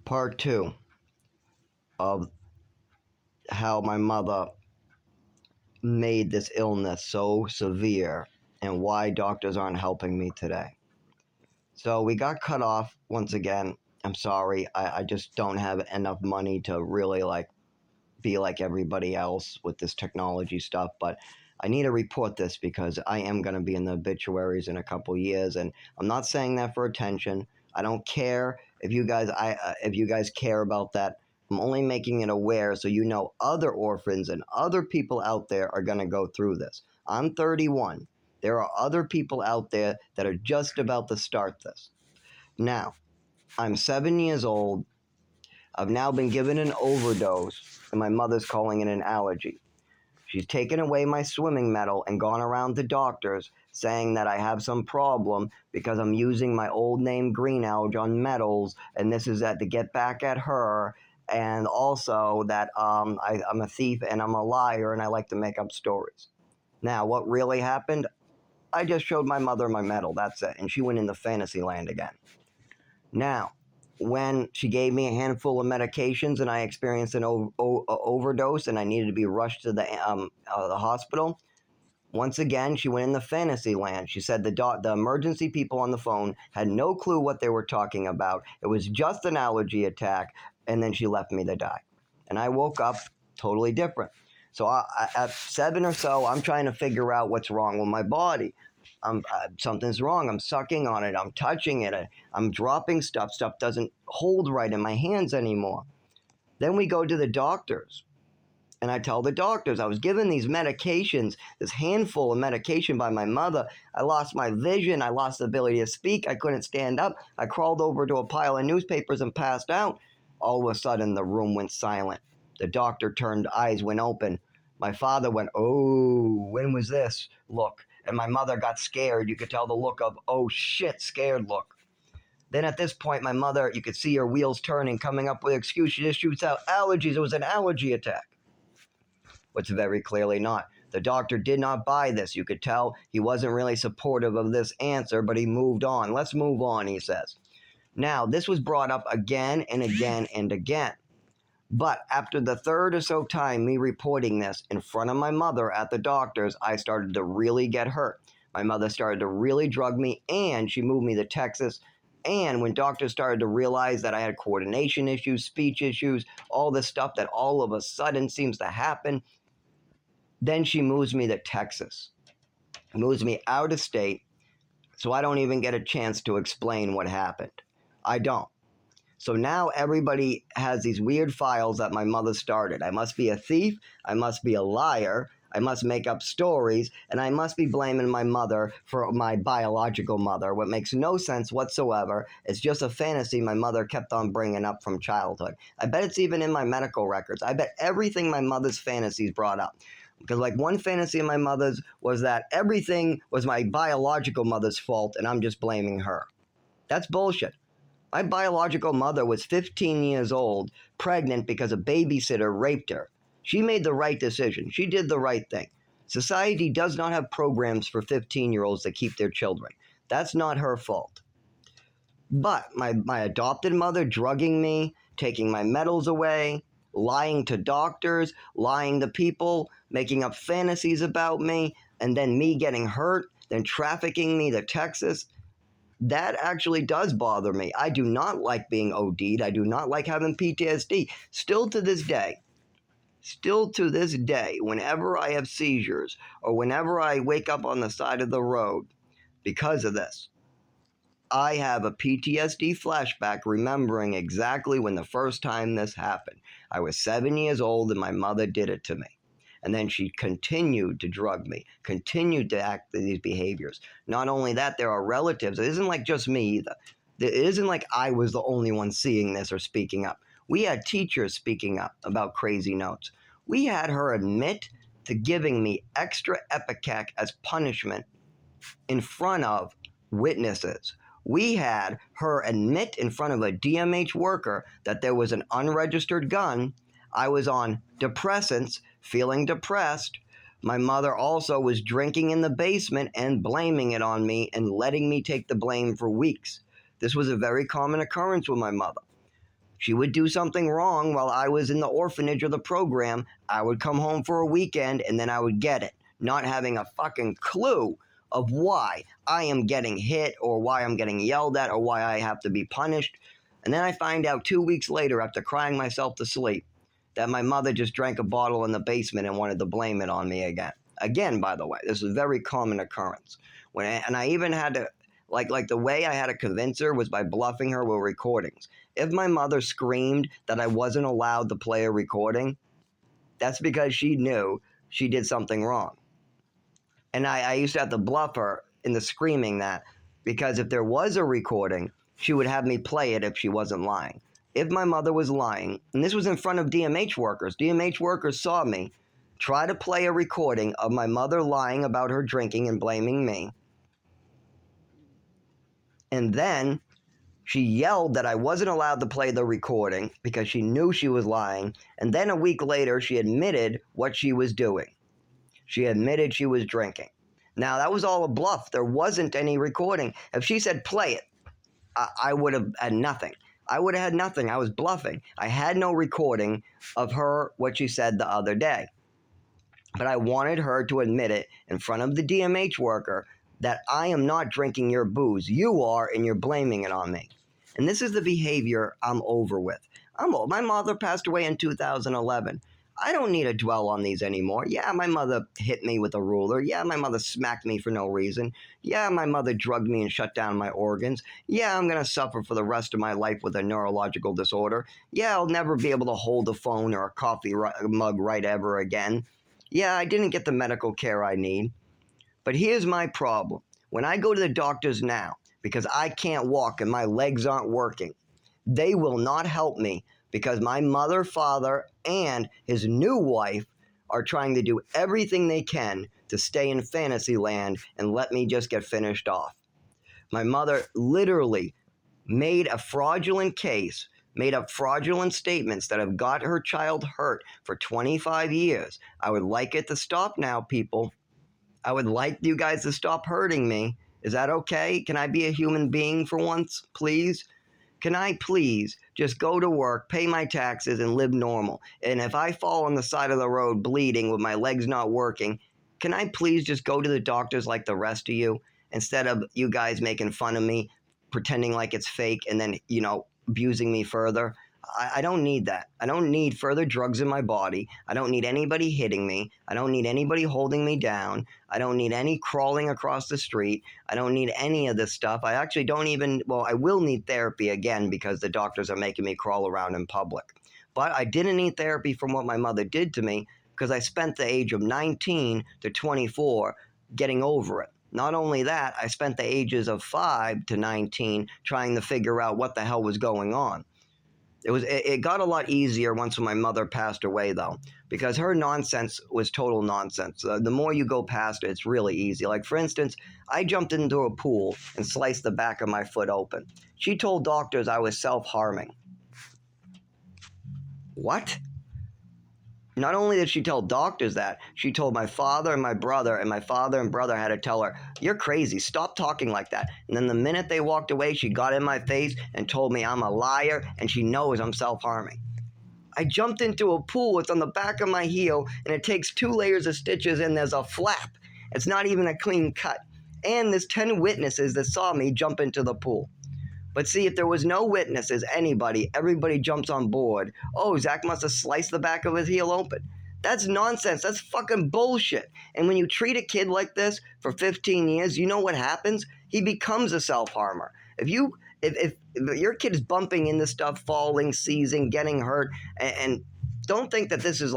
Part two of how my mother made this illness so severe and why doctors aren't helping me today. So we got cut off once again. I'm sorry. I just don't have enough money to really be like everybody else with this technology stuff. But I need to report this because I am going to be in the obituaries in a couple years, and I'm not saying that for attention. I don't care if you guys if you guys care about that. I'm only making it aware so you know other orphans and other people out there are going to go through this. I'm 31. There are other people out there that are just about to start this. Now, I'm 7 years old. I've now been given an overdose, and my mother's calling it an allergy. She's taken away my swimming medal and gone around to doctors saying that I have some problem because I'm using my old name Green Alge on medals, and this is to get back at her, and also that I'm a thief and I'm a liar and I like to make up stories. Now, what really happened? I just showed my mother my medal, that's it, and she went into fantasy land again. Now, when she gave me a handful of medications and I experienced an overdose and I needed to be rushed to the hospital, once again, she went in the fantasy land. She said the emergency people on the phone had no clue what they were talking about. It was just an allergy attack, and then she left me to die. And I woke up totally different. So at 7 or so, I'm trying to figure out what's wrong with my body. Something's wrong. I'm sucking on it. I'm touching it. I'm dropping stuff. Stuff doesn't hold right in my hands anymore. Then we go to the doctors. And I tell the doctors, I was given these medications, this handful of medication by my mother. I lost my vision. I lost the ability to speak. I couldn't stand up. I crawled over to a pile of newspapers and passed out. All of a sudden, the room went silent. The doctor turned, eyes went open. My father went, "Oh, when was this?" Look. And my mother got scared. You could tell the look of, "Oh shit," scared look. Then at this point, my mother, you could see her wheels turning, coming up with excuses. She just shoots out allergies. It was an allergy attack. Which very clearly not. The doctor did not buy this. You could tell he wasn't really supportive of this answer, but he moved on. Let's move on, he says. Now, this was brought up again and again and again. But after the third or so time me reporting this in front of my mother at the doctor's, I started to really get hurt. My mother started to really drug me, and she moved me to Texas. And when doctors started to realize that I had coordination issues, speech issues, all this stuff that all of a sudden seems to happen, then she moves me to Texas, moves me out of state, so I don't even get a chance to explain what happened. I don't. So now everybody has these weird files that my mother started. I must be a thief, I must be a liar, I must make up stories, and I must be blaming my mother for my biological mother, what makes no sense whatsoever. It's just a fantasy my mother kept on bringing up from childhood. I bet it's even in my medical records. I bet everything my mother's fantasies brought up. Because like one fantasy of my mother's was that everything was my biological mother's fault and I'm just blaming her. That's bullshit. My biological mother was 15 years old, pregnant because a babysitter raped her. She made the right decision. She did the right thing. Society does not have programs for 15-year-olds to keep their children. That's not her fault. But my adopted mother drugging me, taking my medals away, lying to doctors, lying to people, making up fantasies about me, and then me getting hurt, then trafficking me to Texas, that actually does bother me. I do not like being OD'd. I do not like having PTSD. Still to this day, whenever I have seizures or whenever I wake up on the side of the road because of this, I have a PTSD flashback remembering exactly when the first time this happened. I was 7 years old and my mother did it to me. And then she continued to drug me, continued to act these behaviors. Not only that, there are relatives. It isn't like just me either. It isn't like I was the only one seeing this or speaking up. We had teachers speaking up about crazy notes. We had her admit to giving me extra Ipecac as punishment in front of witnesses. We had her admit in front of a DMH worker that there was an unregistered gun. I was on depressants, feeling depressed. My mother also was drinking in the basement and blaming it on me and letting me take the blame for weeks. This was a very common occurrence with my mother. She would do something wrong while I was in the orphanage or the program. I would come home for a weekend and then I would get it, not having a fucking clue of why I am getting hit or why I'm getting yelled at or why I have to be punished. And then I find out 2 weeks later, after crying myself to sleep, that my mother just drank a bottle in the basement and wanted to blame it on me again. Again, by the way, this is a very common occurrence. And I even had to, like the way I had to convince her was by bluffing her with recordings. If my mother screamed that I wasn't allowed to play a recording, that's because she knew she did something wrong. And I used to have to bluff her in the screaming that, because if there was a recording, she would have me play it if she wasn't lying. If my mother was lying, and this was in front of DMH workers saw me try to play a recording of my mother lying about her drinking and blaming me. And then she yelled that I wasn't allowed to play the recording because she knew she was lying. And then a week later, she admitted what she was doing. She admitted she was drinking. Now, that was all a bluff. There wasn't any recording. If she said, play it, I would have had nothing. I would have had nothing. I was bluffing. I had no recording of her, what she said the other day. But I wanted her to admit it in front of the DMH worker that I am not drinking your booze. You are, and you're blaming it on me. And this is the behavior I'm over with. My mother passed away in 2011. I don't need to dwell on these anymore. Yeah, my mother hit me with a ruler. Yeah, my mother smacked me for no reason. Yeah, my mother drugged me and shut down my organs. Yeah, I'm going to suffer for the rest of my life with a neurological disorder. Yeah, I'll never be able to hold a phone or a coffee mug right ever again. Yeah, I didn't get the medical care I need. But here's my problem. When I go to the doctors now, because I can't walk and my legs aren't working, they will not help me because my mother, father, and his new wife are trying to do everything they can to stay in fantasy land and let me just get finished off. My mother literally made a fraudulent case, made up fraudulent statements that have got her child hurt for 25 years. I would like it to stop now, people. I would like you guys to stop hurting me. Is that okay? Can I be a human being for once, please? Can I please just go to work, pay my taxes, and live normal? And if I fall on the side of the road bleeding with my legs not working, can I please just go to the doctors like the rest of you instead of you guys making fun of me, pretending like it's fake, and then, abusing me further? I don't need that. I don't need further drugs in my body. I don't need anybody hitting me. I don't need anybody holding me down. I don't need any crawling across the street. I don't need any of this stuff. I actually don't even, I will need therapy again because the doctors are making me crawl around in public. But I didn't need therapy from what my mother did to me because I spent the age of 19 to 24 getting over it. Not only that, I spent the ages of 5 to 19 trying to figure out what the hell was going on. It got a lot easier once my mother passed away, though, because her nonsense was total nonsense. The more you go past it, it's really easy. Like, for instance, I jumped into a pool and sliced the back of my foot open. She told doctors I was self-harming. What? Not only did she tell doctors that, she told my father and my brother, and my father and brother had to tell her, "You're crazy, stop talking like that." And then the minute they walked away, she got in my face and told me I'm a liar and she knows I'm self-harming. I jumped into a pool, it's on the back of my heel, and it takes 2 layers of stitches and there's a flap. It's not even a clean cut. And there's 10 witnesses that saw me jump into the pool. But see, if there was no witnesses, everybody jumps on board. Oh, Zach must have sliced the back of his heel open. That's nonsense. That's fucking bullshit. And when you treat a kid like this for 15 years, you know what happens? He becomes a self-harmer. If your kid is bumping into stuff, falling, seizing, getting hurt, and don't think that this is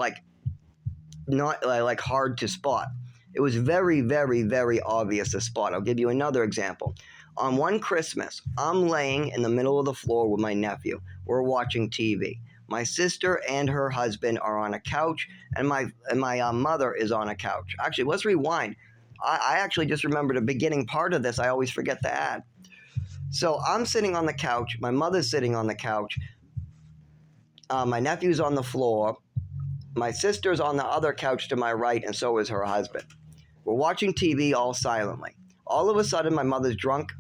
not hard to spot. It was very, very, very obvious to spot. I'll give you another example. On one Christmas, I'm laying in the middle of the floor with my nephew. We're watching TV. My sister and her husband are on a couch, and my mother is on a couch. Actually, let's rewind. I actually just remembered the beginning part of this. I always forget to add. So I'm sitting on the couch. My mother's sitting on the couch. My nephew's on the floor. My sister's on the other couch to my right, and so is her husband. We're watching TV all silently. All of a sudden, my mother's drunk,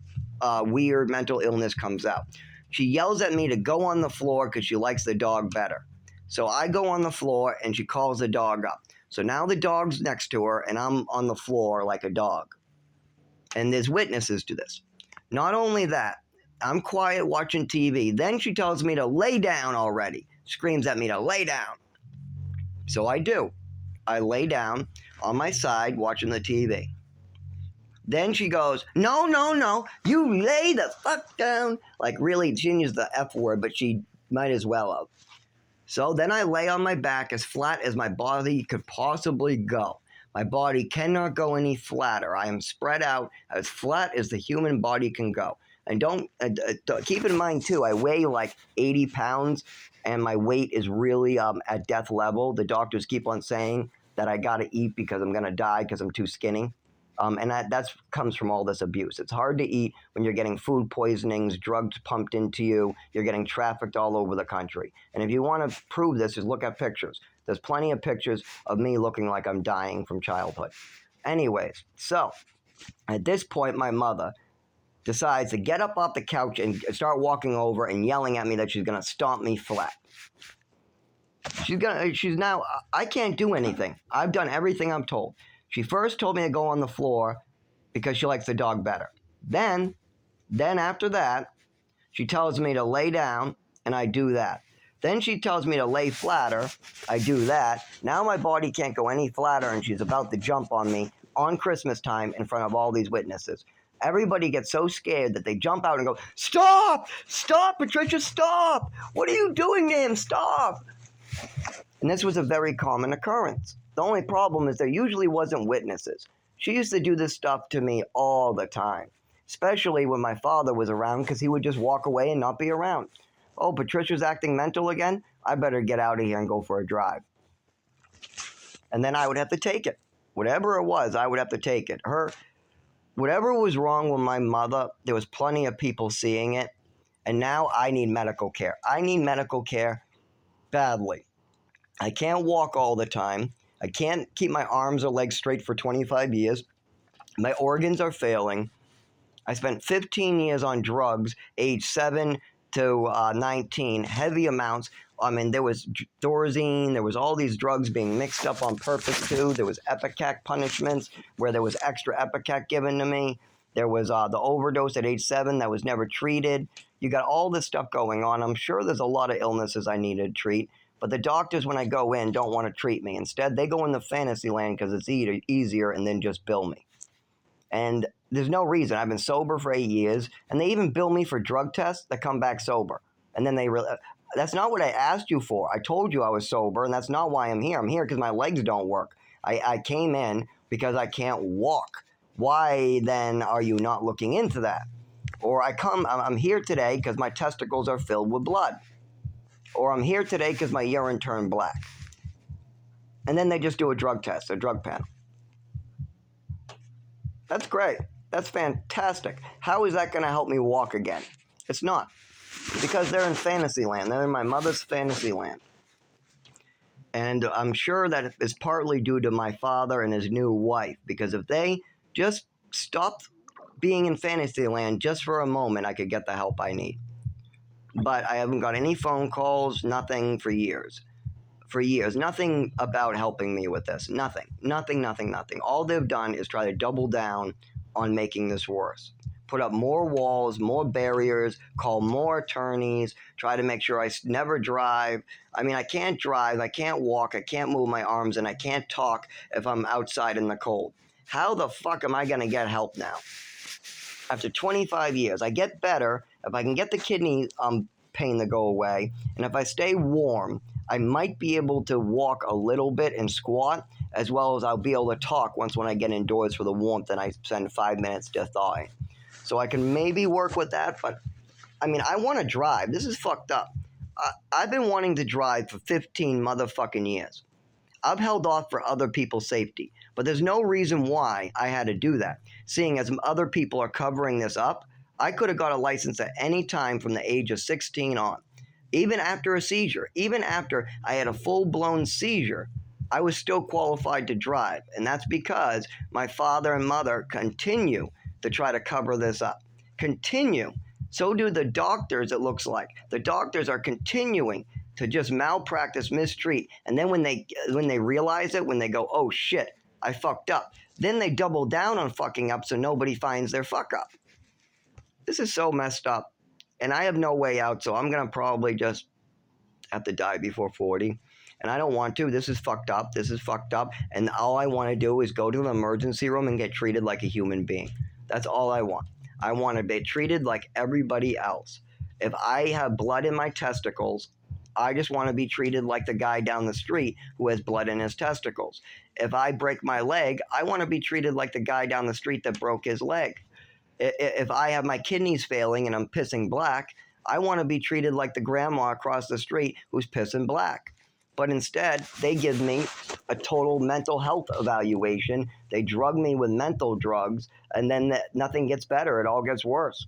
weird mental illness comes out. She yells at me to go on the floor because she likes the dog better. So I go on the floor and she calls the dog up. So now the dog's next to her and I'm on the floor like a dog. And there's witnesses to this. Not only that, I'm quiet watching TV. Then she tells me to lay down already. Screams at me to lay down. So I do. I lay down on my side watching the TV. Then she goes, no, no, no, you lay the fuck down. Like really, she didn't use the F word, but she might as well have. So then I lay on my back as flat as my body could possibly go. My body cannot go any flatter. I am spread out as flat as the human body can go. And don't keep in mind too, I weigh like 80 pounds and my weight is really at death level. The doctors keep on saying that I got to eat because I'm going to die because I'm too skinny. And that comes from all this abuse. It's hard to eat when you're getting food poisonings, drugs pumped into you, you're getting trafficked all over the country. And if you want to prove this, just look at pictures. There's plenty of pictures of me looking like I'm dying from childhood. Anyways, so at this point, my mother decides to get up off the couch and start walking over and yelling at me that she's going to stomp me flat. She's now, I can't do anything. I've done everything I'm told. She first told me to go on the floor because she likes the dog better. Then after that, she tells me to lay down, and I do that. Then she tells me to lay flatter. I do that. Now my body can't go any flatter, and she's about to jump on me on Christmas time in front of all these witnesses. Everybody gets so scared that they jump out and go, stop! Stop, Patricia, stop! What are you doing to him? Stop! And this was a very common occurrence. The only problem is there usually wasn't witnesses. She used to do this stuff to me all the time, especially when my father was around because he would just walk away and not be around. Oh, Patricia's acting mental again? I better get out of here and go for a drive. And then I would have to take it. Whatever it was, I would have to take it. Whatever was wrong with my mother, there was plenty of people seeing it. And now I need medical care. I need medical care badly. I can't walk all the time. I can't keep my arms or legs straight for 25 years. My organs are failing. I spent 15 years on drugs, age 7 to 19, heavy amounts. I mean, there was Thorazine, there was all these drugs being mixed up on purpose too. There was Ipecac punishments where there was extra Ipecac given to me. There was the overdose at age 7 that was never treated. You got all this stuff going on. I'm sure there's a lot of illnesses I need to treat. But the doctors, when I go in, don't want to treat me. Instead, they go into fantasy land because it's easier and then just bill me. And there's no reason. I've been sober for 8 years, and they even bill me for drug tests that come back sober. And then that's not what I asked you for. I told you I was sober, and that's not why I'm here. I'm here because my legs don't work. I came in because I can't walk. Why then are you not looking into that? Or I'm here today because my testicles are filled with blood. Or I'm here today because my urine turned black. And then they just do a drug test, a drug panel. That's great. That's fantastic. How is that going to help me walk again? It's not. Because they're in fantasy land. They're in my mother's fantasy land. And I'm sure that it's partly due to my father and his new wife. Because if they just stopped being in fantasy land just for a moment, I could get the help I need. But I haven't got any phone calls, nothing for years. For years. Nothing about helping me with this. Nothing. Nothing. All they've done is try to double down on making this worse. Put up more walls, more barriers, call more attorneys, try to make sure I never drive. I mean, I can't drive, I can't walk, I can't move my arms, and I can't talk if I'm outside in the cold. How the fuck am I going to get help now? After 25 years, I get better if I can get the kidney pain to go away, and if I stay warm, I might be able to walk a little bit and squat, as well as I'll be able to talk when I get indoors for the warmth and I spend 5 minutes just thawing. So I can maybe work with that, but I mean, I want to drive. This is fucked up. I've been wanting to drive for 15 motherfucking years. I've held off for other people's safety, but there's no reason why I had to do that. Seeing as other people are covering this up, I could have got a license at any time from the age of 16 on. Even after a seizure, even after I had a full-blown seizure, I was still qualified to drive. And that's because my father and mother continue to try to cover this up. Continue. So do the doctors, it looks like. The doctors are continuing to just malpractice, mistreat, and then when they realize it, when they go, oh shit, I fucked up, then they double down on fucking up so nobody finds their fuck up. This is so messed up. And I have no way out, so I'm gonna probably just have to die before 40. And I don't want to. This is fucked up. This is fucked up. And all I want to do is go to the emergency room and get treated like a human being. That's all I want. I want to be treated like everybody else. If I have blood in my testicles, I just want to be treated like the guy down the street who has blood in his testicles. If I break my leg, I want to be treated like the guy down the street that broke his leg. If I have my kidneys failing and I'm pissing black, I want to be treated like the grandma across the street who's pissing black. But instead, they give me a total mental health evaluation. They drug me with mental drugs, and then nothing gets better. It all gets worse.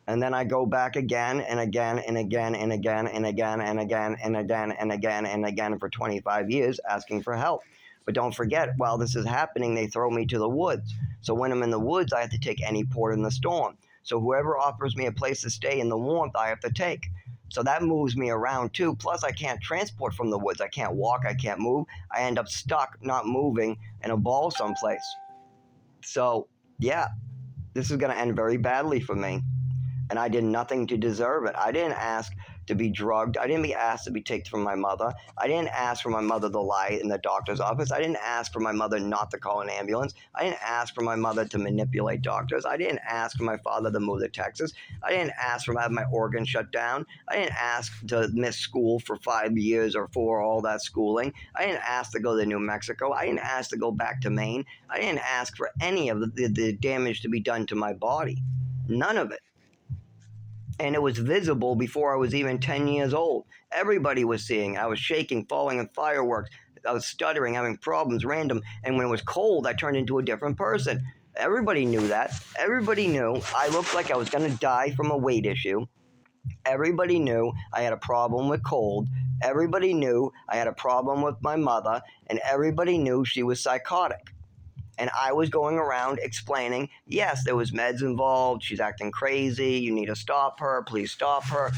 And then I go back again and again and again and again and again and again and again and again and again for 25 years asking for help. But don't forget, while this is happening, they throw me to the woods. So when I'm in the woods, I have to take any port in the storm. So whoever offers me a place to stay in the warmth, I have to take. So that moves me around too. Plus, I can't transport from the woods. I can't walk. I can't move. I end up stuck, not moving, in a ball someplace. So, yeah, this is going to end very badly for me. And I did nothing to deserve it. I didn't ask to be drugged. I didn't be asked to be taken from my mother. I didn't ask for my mother to lie in the doctor's office. I didn't ask for my mother not to call an ambulance. I didn't ask for my mother to manipulate doctors. I didn't ask for my father to move to Texas. I didn't ask for having my organs shut down. I didn't ask to miss school for 5 years or for all that schooling. I didn't ask to go to New Mexico. I didn't ask to go back to Maine. I didn't ask for any of the damage to be done to my body. None of it. And it was visible before I was even 10 years old. Everybody was seeing. I was shaking, falling in fireworks. I was stuttering, having problems, random. And when it was cold, I turned into a different person. Everybody knew that. Everybody knew I looked like I was going to die from a weight issue. Everybody knew I had a problem with cold. Everybody knew I had a problem with my mother. And everybody knew she was psychotic. And I was going around explaining, yes, there was meds involved. She's acting crazy. You need to stop her. Please stop her.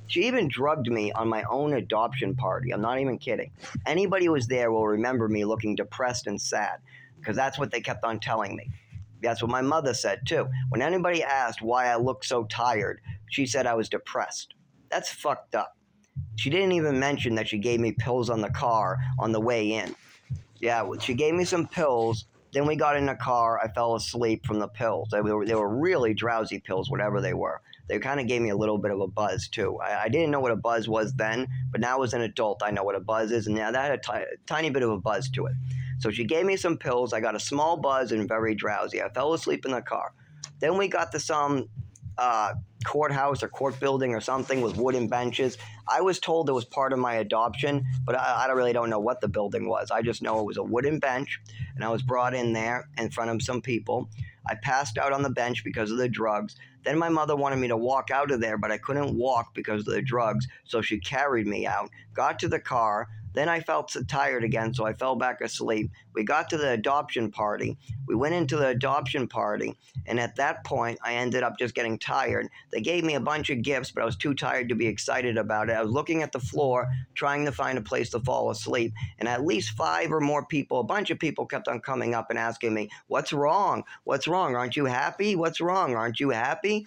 She even drugged me on my own adoption party. I'm not even kidding. Anybody who was there will remember me looking depressed and sad, because that's what they kept on telling me. That's what my mother said, too. When anybody asked why I looked so tired, she said I was depressed. That's fucked up. She didn't even mention that she gave me pills on the car on the way in. Yeah, she gave me some pills. Then we got in the car. I fell asleep from the pills. They were really drowsy pills, whatever they were. They kind of gave me a little bit of a buzz, too. I didn't know what a buzz was then, but now as an adult, I know what a buzz is, and now that had a tiny bit of a buzz to it. So she gave me some pills. I got a small buzz and very drowsy. I fell asleep in the car. Then we got to some courthouse or court building or something with wooden benches. I was told it was part of my adoption, but I really don't know what the building was. I just know it was a wooden bench, and I was brought in there in front of some people. I passed out on the bench because of the drugs. Then my mother wanted me to walk out of there, but I couldn't walk because of the drugs, so she carried me out, got to the car. Then I felt so tired again, so I fell back asleep. We got to the adoption party. We went into the adoption party, and at that point, I ended up just getting tired. They gave me a bunch of gifts, but I was too tired to be excited about it. I was looking at the floor, trying to find a place to fall asleep, and at least 5 or more people, a bunch of people kept on coming up and asking me, "What's wrong? What's wrong? Aren't you happy? What's wrong? Aren't you happy?"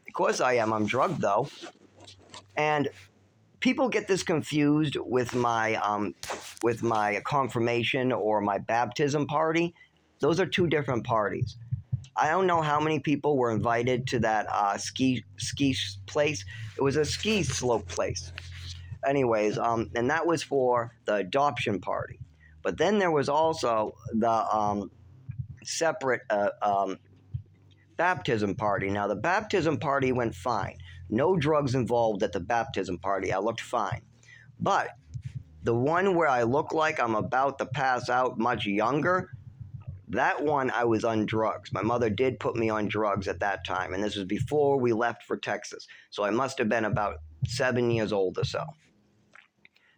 Of course I am. I'm drugged, though. And people get this confused with my confirmation or my baptism party. Those are 2 different parties. I don't know how many people were invited to that ski place. It was a ski slope place. Anyways, and that was for the adoption party. But then there was also the separate baptism party. Now, the baptism party went fine. No drugs involved at the baptism party. I looked fine. But the one where I look like I'm about to pass out much younger, that one I was on drugs. My mother did put me on drugs at that time, and this was before we left for Texas. So I must have been about 7 years old or so.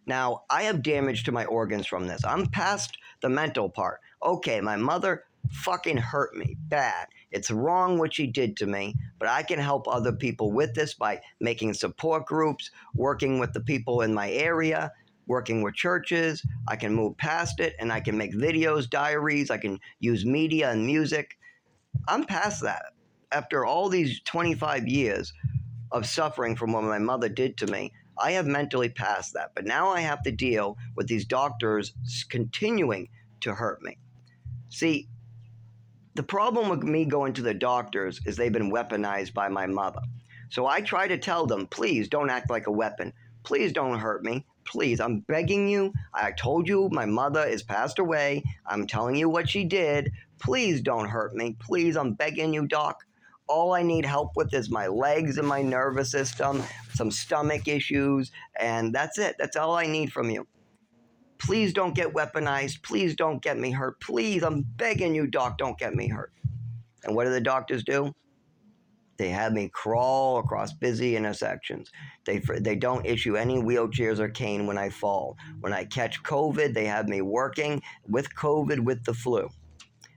Now, I have damage to my organs from this. I'm past the mental part. Okay, my mother fucking hurt me bad. It's wrong what she did to me, but I can help other people with this by making support groups, working with the people in my area, working with churches. I can move past it and I can make videos, diaries. I can use media and music. I'm past that. After all these 25 years of suffering from what my mother did to me, I have mentally passed that. But now I have to deal with these doctors continuing to hurt me. See, the problem with me going to the doctors is they've been weaponized by my mother. So I try to tell them, please don't act like a weapon. Please don't hurt me. Please, I'm begging you. I told you my mother is passed away. I'm telling you what she did. Please don't hurt me. Please, I'm begging you, doc. All I need help with is my legs and my nervous system, some stomach issues, and that's it. That's all I need from you. Please don't get weaponized. Please don't get me hurt. Please, I'm begging you, doc, don't get me hurt. And what do the doctors do? They have me crawl across busy intersections. They don't issue any wheelchairs or cane when I fall. When I catch COVID, they have me working with COVID with the flu.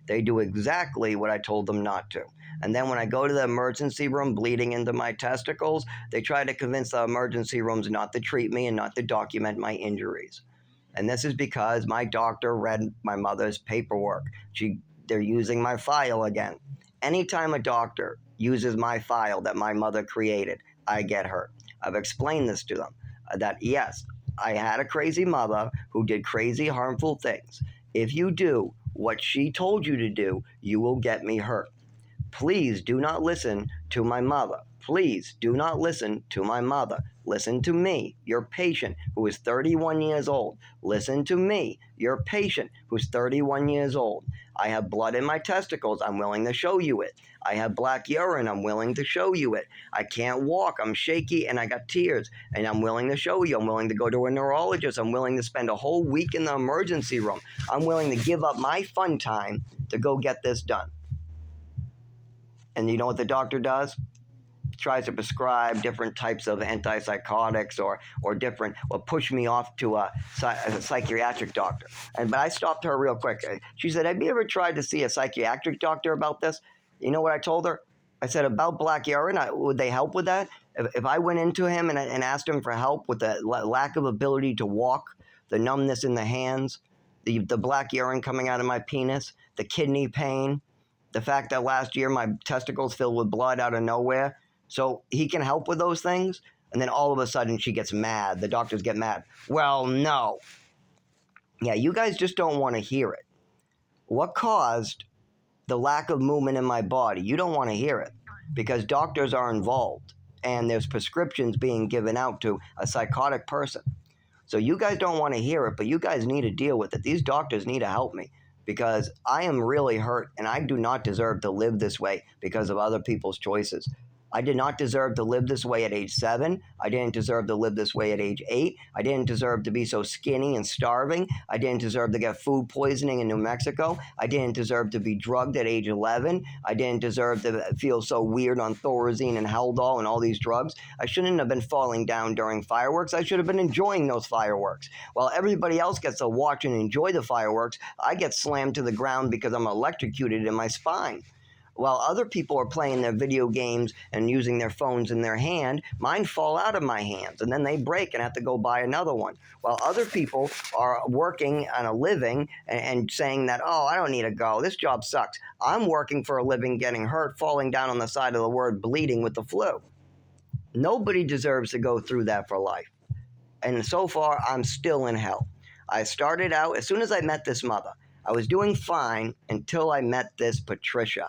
They do exactly what I told them not to. And then when I go to the emergency room bleeding into my testicles, they try to convince the emergency rooms not to treat me and not to document my injuries. And this is because my doctor read my mother's paperwork. They're using my file again. Anytime a doctor uses my file that my mother created, I get hurt. I've explained this to them, that yes, I had a crazy mother who did crazy, harmful things. If you do what she told you to do, you will get me hurt. Please do not listen to my mother. Please do not listen to my mother. Listen to me, your patient, who is 31 years old. Listen to me, your patient, who's 31 years old. I have blood in my testicles. I'm willing to show you it. I have black urine. I'm willing to show you it. I can't walk. I'm shaky and I got tears. And I'm willing to show you. I'm willing to go to a neurologist. I'm willing to spend a whole week in the emergency room. I'm willing to give up my fun time to go get this done. And you know what the doctor does? Tries to prescribe different types of antipsychotics or push me off to a psychiatric doctor. But I stopped her real quick. She said, have you ever tried to see a psychiatric doctor about this? You know what I told her? I said, about black urine, would they help with that? If I went into him and asked him for help with the lack of ability to walk, the numbness in the hands, the black urine coming out of my penis, the kidney pain, the fact that last year my testicles filled with blood out of nowhere, so he can help with those things? And then all of a sudden she gets mad. The doctors get mad. Well, no. Yeah, you guys just don't want to hear it. What caused the lack of movement in my body? You don't want to hear it because doctors are involved and there's prescriptions being given out to a psychotic person. So you guys don't want to hear it, but you guys need to deal with it. These doctors need to help me because I am really hurt and I do not deserve to live this way because of other people's choices. I did not deserve to live this way at age 7. I didn't deserve to live this way at age 8. I didn't deserve to be so skinny and starving. I didn't deserve to get food poisoning in New Mexico. I didn't deserve to be drugged at age 11. I didn't deserve to feel so weird on Thorazine and Haldol and all these drugs. I shouldn't have been falling down during fireworks. I should have been enjoying those fireworks. While everybody else gets to watch and enjoy the fireworks, I get slammed to the ground because I'm electrocuted in my spine. While other people are playing their video games and using their phones in their hand, mine fall out of my hands and then they break and I have to go buy another one. While other people are working on a living and saying that, oh, I don't need to go, this job sucks. I'm working for a living, getting hurt, falling down on the side of the road, bleeding with the flu. Nobody deserves to go through that for life. And so far, I'm still in hell. I started out, as soon as I met this mother, I was doing fine until I met this Patricia,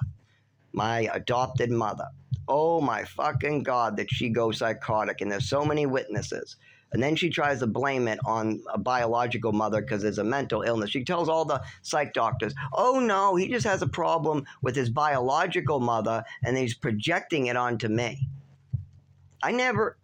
my adopted mother. Oh my fucking God, did she go psychotic, and there's so many witnesses. And then she tries to blame it on a biological mother because there's a mental illness. She tells all the psych doctors, oh no, he just has a problem with his biological mother and he's projecting it onto me. I never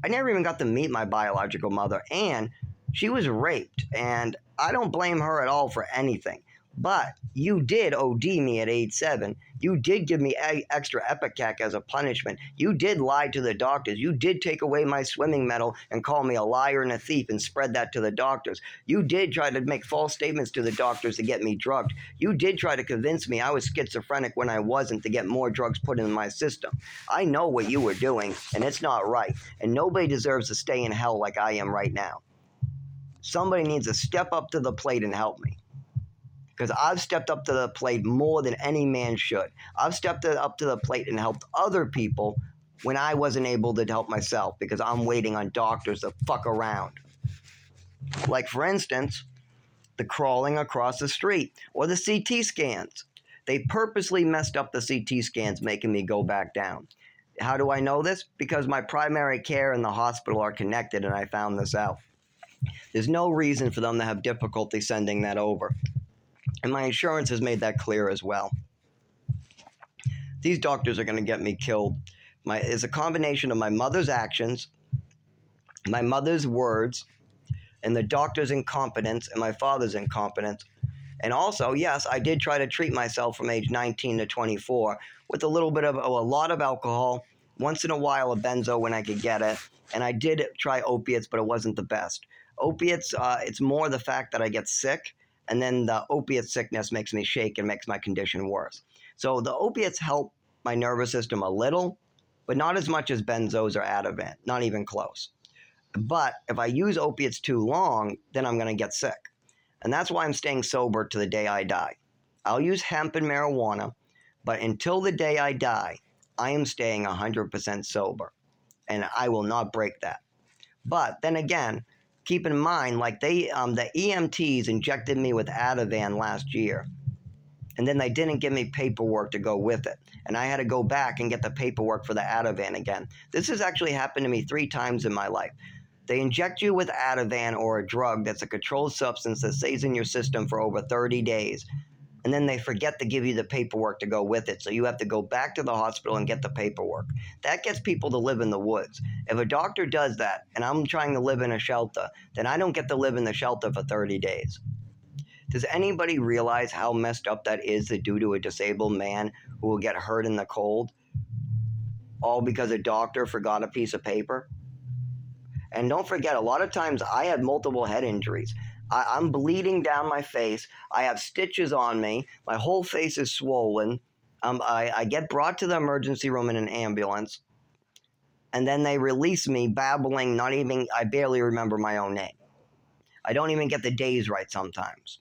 even got to meet my biological mother, and she was raped, and I don't blame her at all for anything. But you did OD me at age 7. You did give me extra Epicac as a punishment. You did lie to the doctors. You did take away my swimming medal and call me a liar and a thief and spread that to the doctors. You did try to make false statements to the doctors to get me drugged. You did try to convince me I was schizophrenic when I wasn't to get more drugs put in my system. I know what you were doing, and it's not right. And nobody deserves to stay in hell like I am right now. Somebody needs to step up to the plate and help me. Because I've stepped up to the plate more than any man should. I've stepped up to the plate and helped other people when I wasn't able to help myself because I'm waiting on doctors to fuck around. Like, for instance, the crawling across the street or the CT scans. They purposely messed up the CT scans, making me go back down. How do I know this? Because my primary care and the hospital are connected, and I found this out. There's no reason for them to have difficulty sending that over. And my insurance has made that clear as well. These doctors are going to get me killed. It's a combination of my mother's actions, my mother's words, and the doctor's incompetence and my father's incompetence. And also, yes, I did try to treat myself from age 19 to 24 with a lot of alcohol, once in a while a benzo when I could get it. And I did try opiates, but it wasn't the best. Opiates, it's more the fact that I get sick, and then the opiate sickness makes me shake and makes my condition worse. So the opiates help my nervous system a little, but not as much as benzos or Ativan, not even close. But if I use opiates too long, then I'm going to get sick. And that's why I'm staying sober to the day I die. I'll use hemp and marijuana, but until the day I die, I am staying 100% sober. And I will not break that. But then again, keep in mind, like the EMTs injected me with Ativan last year, and then they didn't give me paperwork to go with it. And I had to go back and get the paperwork for the Ativan again. This has actually happened to me 3 times in my life. They inject you with Ativan or a drug that's a controlled substance that stays in your system for over 30 days. And then they forget to give you the paperwork to go with it. So you have to go back to the hospital and get the paperwork. That gets people to live in the woods. If a doctor does that, and I'm trying to live in a shelter, then I don't get to live in the shelter for 30 days. Does anybody realize how messed up that is to do to a disabled man who will get hurt in the cold? All because a doctor forgot a piece of paper? And don't forget, a lot of times I had multiple head injuries. I'm bleeding down my face. I have stitches on me. My whole face is swollen. I get brought to the emergency room in an ambulance. And then they release me babbling, I barely remember my own name. I don't even get the days right sometimes.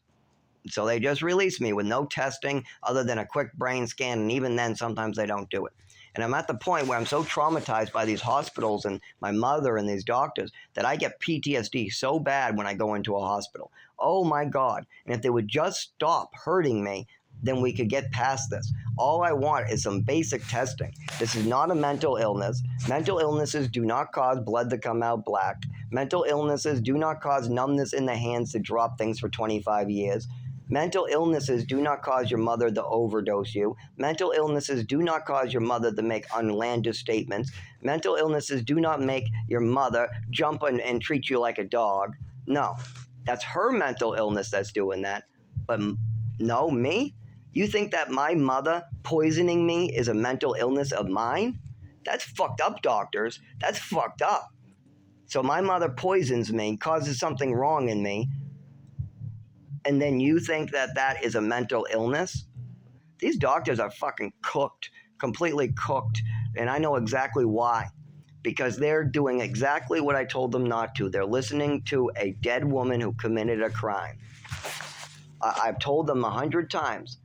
So they just release me with no testing other than a quick brain scan. And even then, sometimes they don't do it. And I'm at the point where I'm so traumatized by these hospitals and my mother and these doctors that I get PTSD so bad when I go into a hospital. Oh my God. And if they would just stop hurting me, then we could get past this. All I want is some basic testing. This is not a mental illness. Mental illnesses do not cause blood to come out black. Mental illnesses do not cause numbness in the hands to drop things for 25 years. Mental illnesses do not cause your mother to overdose you. Mental illnesses do not cause your mother to make outlandish statements. Mental illnesses do not make your mother jump and treat you like a dog. No, that's her mental illness that's doing that. But no, me? You think that my mother poisoning me is a mental illness of mine? That's fucked up, doctors. That's fucked up. So my mother poisons me, causes something wrong in me, and then you think that that is a mental illness? These doctors are fucking cooked, completely cooked, and I know exactly why. Because they're doing exactly what I told them not to. They're listening to a dead woman who committed a crime. I've told them 100 times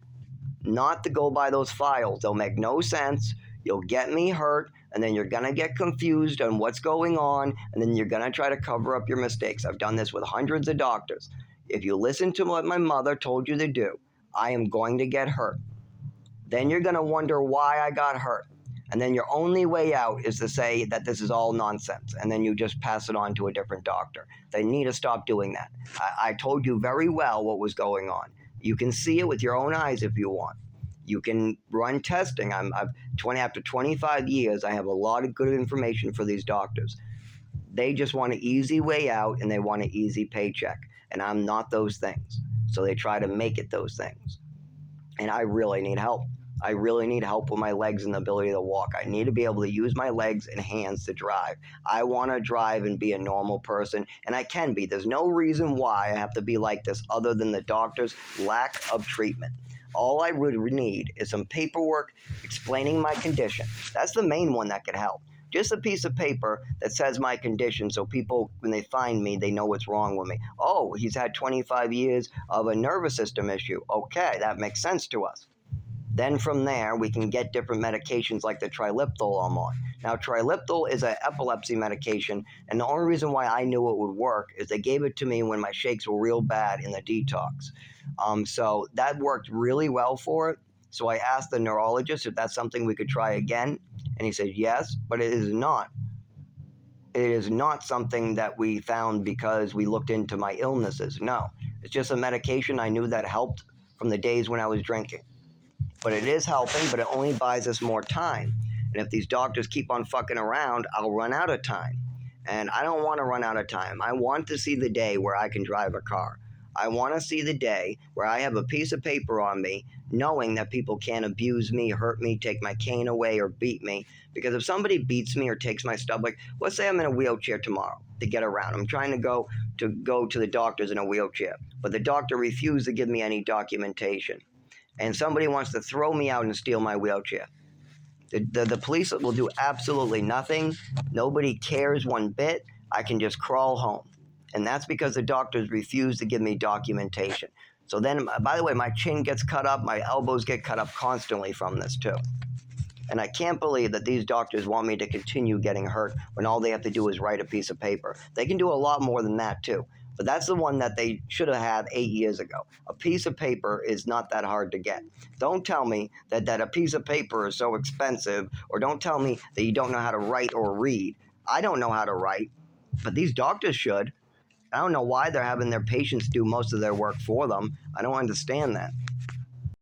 not to go by those files. They'll make no sense. You'll get me hurt, and then you're going to get confused on what's going on, and then you're going to try to cover up your mistakes. I've done this with hundreds of doctors. If you listen to what my mother told you to do, I am going to get hurt. Then you're going to wonder why I got hurt. And then your only way out is to say that this is all nonsense. And then you just pass it on to a different doctor. They need to stop doing that. I told you very well what was going on. You can see it with your own eyes if you want. You can run testing. After 25 years, I have a lot of good information for these doctors. They just want an easy way out, and they want an easy paycheck. And I'm not those things. So they try to make it those things. And I really need help. I really need help with my legs and the ability to walk. I need to be able to use my legs and hands to drive. I want to drive and be a normal person, and I can be. There's no reason why I have to be like this other than the doctor's lack of treatment. All I would need is some paperwork explaining my condition. That's the main one that could help. Just a piece of paper that says my condition so people, when they find me, they know what's wrong with me. Oh, he's had 25 years of a nervous system issue. Okay, that makes sense to us. Then from there, we can get different medications like the Trileptal I'm on. Now, Trileptal is an epilepsy medication, and the only reason why I knew it would work is they gave it to me when my shakes were real bad in the detox. So that worked really well for it. So I asked the neurologist if that's something we could try again, and he said yes, but it is not. It is not something that we found because we looked into my illnesses. No, it's just a medication I knew that helped from the days when I was drinking. But it is helping, but it only buys us more time. And if these doctors keep on fucking around, I'll run out of time. And I don't want to run out of time. I want to see the day where I can drive a car. I want to see the day where I have a piece of paper on me knowing that people can't abuse me, hurt me, take my cane away, or beat me. Because if somebody beats me or takes my stuff, like let's say I'm in a wheelchair tomorrow to get around. I'm trying to go to the doctors in a wheelchair, but the doctor refused to give me any documentation. And somebody wants to throw me out and steal my wheelchair. The police will do absolutely nothing. Nobody cares one bit. I can just crawl home. And that's because the doctors refuse to give me documentation. So then, by the way, my chin gets cut up, my elbows get cut up constantly from this too. And I can't believe that these doctors want me to continue getting hurt when all they have to do is write a piece of paper. They can do a lot more than that too. But that's the one that they should have had 8 years ago. A piece of paper is not that hard to get. Don't tell me that a piece of paper is so expensive, or don't tell me that you don't know how to write or read. I don't know how to write, but these doctors should. I don't know why they're having their patients do most of their work for them. I don't understand that.